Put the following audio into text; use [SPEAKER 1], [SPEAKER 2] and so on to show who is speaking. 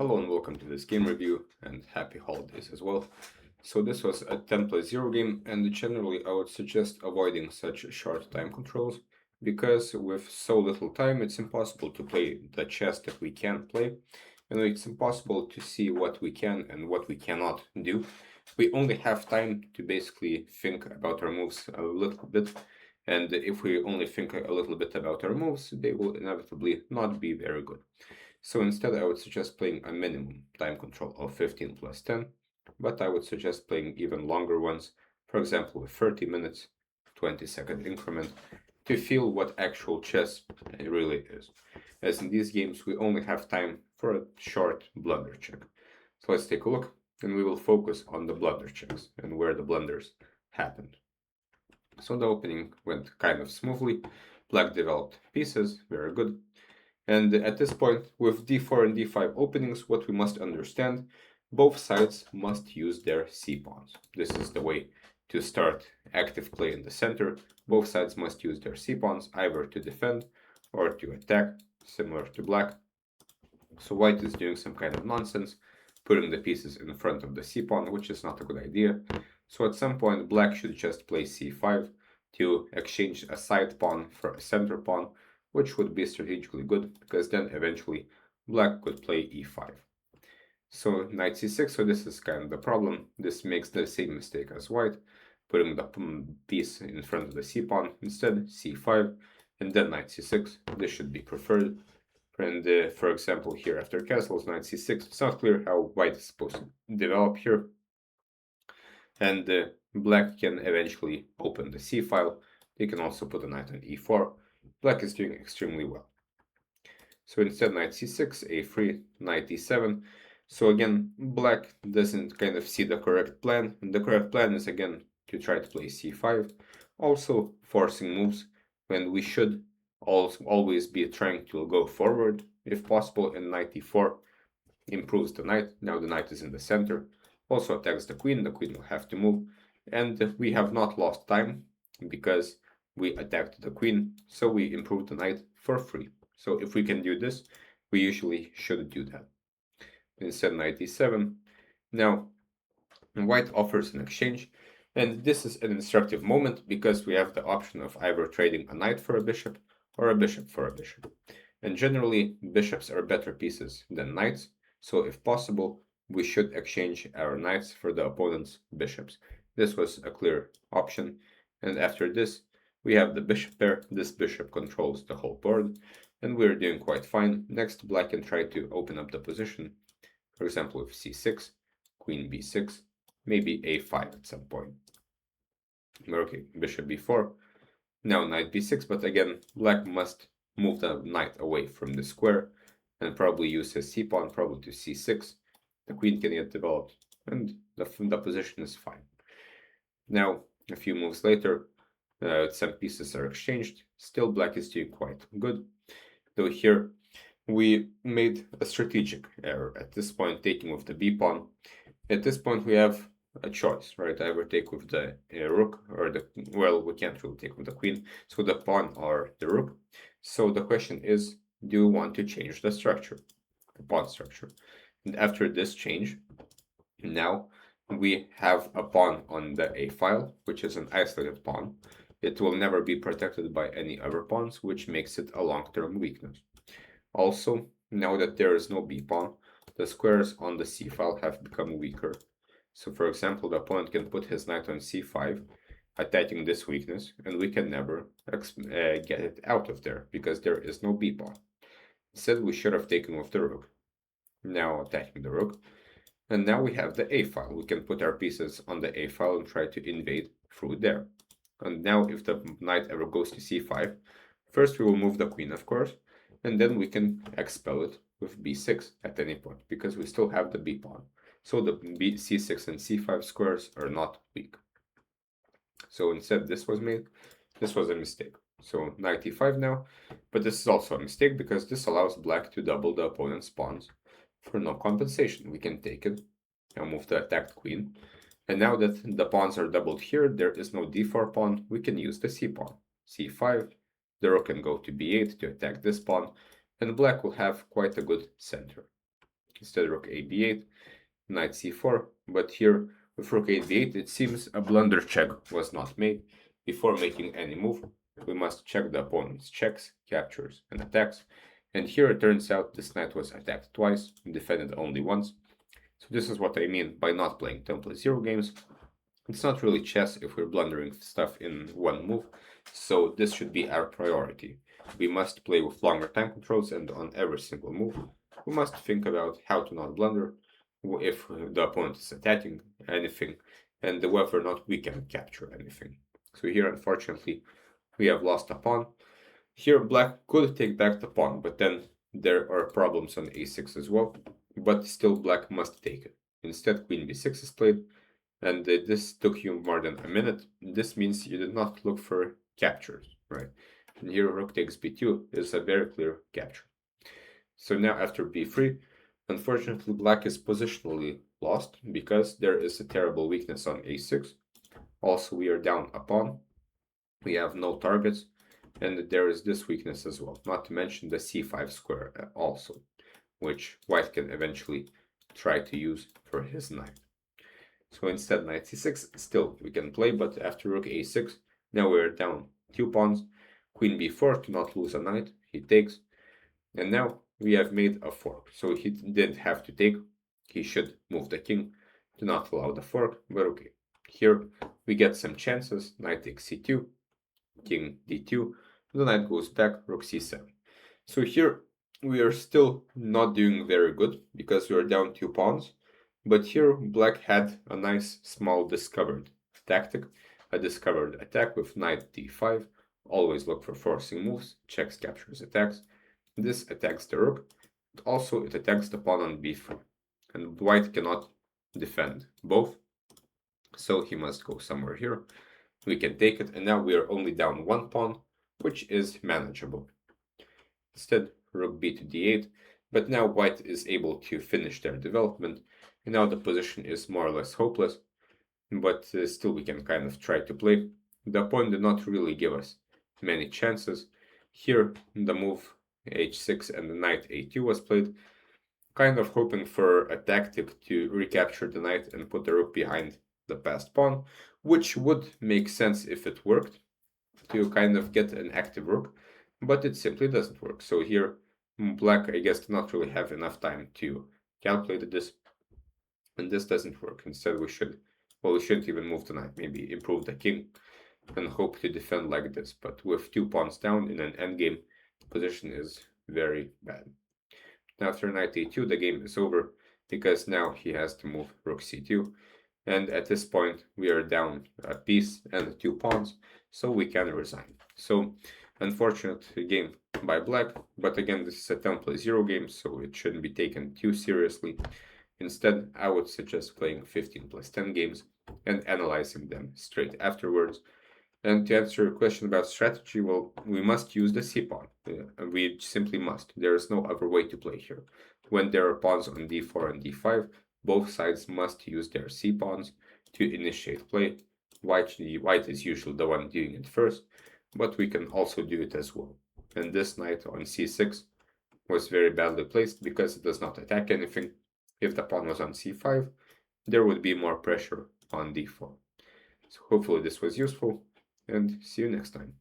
[SPEAKER 1] Hello and welcome to this game review and happy holidays as well. So this was a 10+0 game, and generally I would suggest avoiding such short time controls because with so little time it's impossible to play the chess that we can play, and it's impossible to see what we can and what we cannot do. We only have time to basically think about our moves a little bit, and if we only think a little bit about our moves, they will inevitably not be very good. So instead, I would suggest playing a minimum time control of 15 plus 10, but I would suggest playing even longer ones, for example, with 30 minutes, 20-second increment, to feel what actual chess really is. As in these games, we only have time for a short blunder check. So let's take a look, and we will focus on the blunder checks and where the blunders happened. So the opening went kind of smoothly. Black developed pieces, very good. And at this point, with d4 and d5 openings, what we must understand, both sides must use their c-pawns. This is the way to start active play in the center. Both sides must use their c-pawns either to defend or to attack, similar to black. So white is doing some kind of nonsense, putting the pieces in front of the c-pawn, which is not a good idea. So at some point, black should just play c5 to exchange a side pawn for a center pawn, which would be strategically good, because then eventually black could play e5. So knight c6, so this is kind of the problem. This makes the same mistake as white, putting the piece in front of the c-pawn. Instead, c5, and then knight c6. This should be preferred. And for example, here after castles, knight c6, it's not clear how white is supposed to develop here. And black can eventually open the c file. They can also put a knight on e4. Black is doing extremely well. So instead, knight c6, a3, knight e7. So again, black doesn't kind of see the correct plan. And the correct plan is again to try to play c5, also forcing moves when we should always be trying to go forward if possible. And knight e4 improves the knight. Now the knight is in the center, also attacks the queen will have to move. And we have not lost time because we attacked the queen, so we improved the knight for free. So if we can do this, we usually should do that. Instead, knight e7. Now, white offers an exchange, and this is an instructive moment because we have the option of either trading a knight for a bishop or a bishop for a bishop. And generally, bishops are better pieces than knights, so if possible, we should exchange our knights for the opponent's bishops. This was a clear option, and after this, we have the bishop pair. This bishop controls the whole board, and we're doing quite fine. Next, black can try to open up the position, for example, with c6, queen b6, maybe a5 at some point. Okay, bishop b4, now knight b6, but again, black must move the knight away from the square and probably use his c-pawn, probably to c6. The queen can get developed, and the position is fine. Now, a few moves later, some pieces are exchanged. Still, black is doing quite good. Though here, we made a strategic error at this point, taking with the b-pawn. At this point, we have a choice, right? Either take with the rook or the, well, we can't really take with the queen, so the pawn or the rook. So the question is, do we want to change the structure, the pawn structure? And after this change, now we have a pawn on the a file, which is an isolated pawn. It will never be protected by any other pawns, which makes it a long-term weakness. Also, now that there is no b-pawn, the squares on the c file have become weaker. So for example, the opponent can put his knight on c5, attacking this weakness, and we can never get it out of there, because there is no b-pawn. Instead, we should have taken with the rook. Now attacking the rook. And now we have the a file. We can put our pieces on the a file and try to invade through there. And now if the knight ever goes to c5, first we will move the queen, of course, and then we can expel it with b6 at any point, because we still have the b-pawn. So the c6 and c5 squares are not weak. So instead this was made. This was a mistake. So knight e5 now, but this is also a mistake because this allows black to double the opponent's pawns for no compensation. We can take it, now move the attacked queen, and now that the pawns are doubled here, there is no d4 pawn, we can use the c-pawn. c5, the rook can go to b8 to attack this pawn, and black will have quite a good center. Instead, rook a b8, knight c4, but here with rook a b8, it seems a blunder check was not made. Before making any move, we must check the opponent's checks, captures, and attacks. And here it turns out this knight was attacked twice, defended only once. So this is what I mean by not playing template 0 games. It's not really chess if we're blundering stuff in one move, so this should be our priority. We must play with longer time controls, and on every single move, we must think about how to not blunder if the opponent is attacking anything, and whether or not we can capture anything. So here, unfortunately, we have lost a pawn. Here, black could take back the pawn, but then there are problems on a6 as well, but still black must take it. Instead, queen b6 is played, and this took you more than a minute. This means you did not look for captures, right? And here rook takes b2 is a very clear capture. So now after b3, unfortunately black is positionally lost because there is a terrible weakness on a6. Also, we are down a pawn. We have no targets, and there is this weakness as well, not to mention the c5 square also, which white can eventually try to use for his knight. So instead knight c6, still we can play, but after rook a6, now we're down 2 pawns. Queen b4 to not lose a knight, he takes, and now we have made a fork. So he didn't have to take, he should move the king to not allow the fork, but okay. Here we get some chances, knight takes c2, king d2, the knight goes back, rook c7. So here we are still not doing very good because we are down 2 pawns. But here black had a nice small discovered tactic, a discovered attack with knight d5. Always look for forcing moves, checks, captures, attacks. This attacks the rook, but also it attacks the pawn on b3. And white cannot defend both, so he must go somewhere here. We can take it, and now we are only down 1 pawn, which is manageable. Instead, rook b to d8, but now white is able to finish their development, and now the position is more or less hopeless, but still we can kind of try to play. The opponent did not really give us many chances. Here, the move h6 and the knight a2 was played, kind of hoping for a tactic to recapture the knight and put the rook behind the passed pawn, which would make sense if it worked, to kind of get an active rook, but it simply doesn't work. So here, black, I guess, did not really have enough time to calculate this, and this doesn't work. Instead, we shouldn't even move the knight, maybe improve the king and hope to defend like this. But with 2 pawns down in an endgame, the position is very bad. Now after knight a2, the game is over because now he has to move rook c2. And at this point, we are down a piece and 2 pawns, so we can resign. So, unfortunate game by black, but again, this is a 10+0 game, so it shouldn't be taken too seriously. Instead, I would suggest playing 15+10 games and analyzing them straight afterwards. And to answer your question about strategy, well, we must use the c-pawn. We simply must. There is no other way to play here. When there are pawns on d4 and d5, both sides must use their c-pawns to initiate play. White is usually the one doing it first, but we can also do it as well. And this knight on c6 was very badly placed because it does not attack anything. If the pawn was on c5, there would be more pressure on d4. So hopefully this was useful, and see you next time.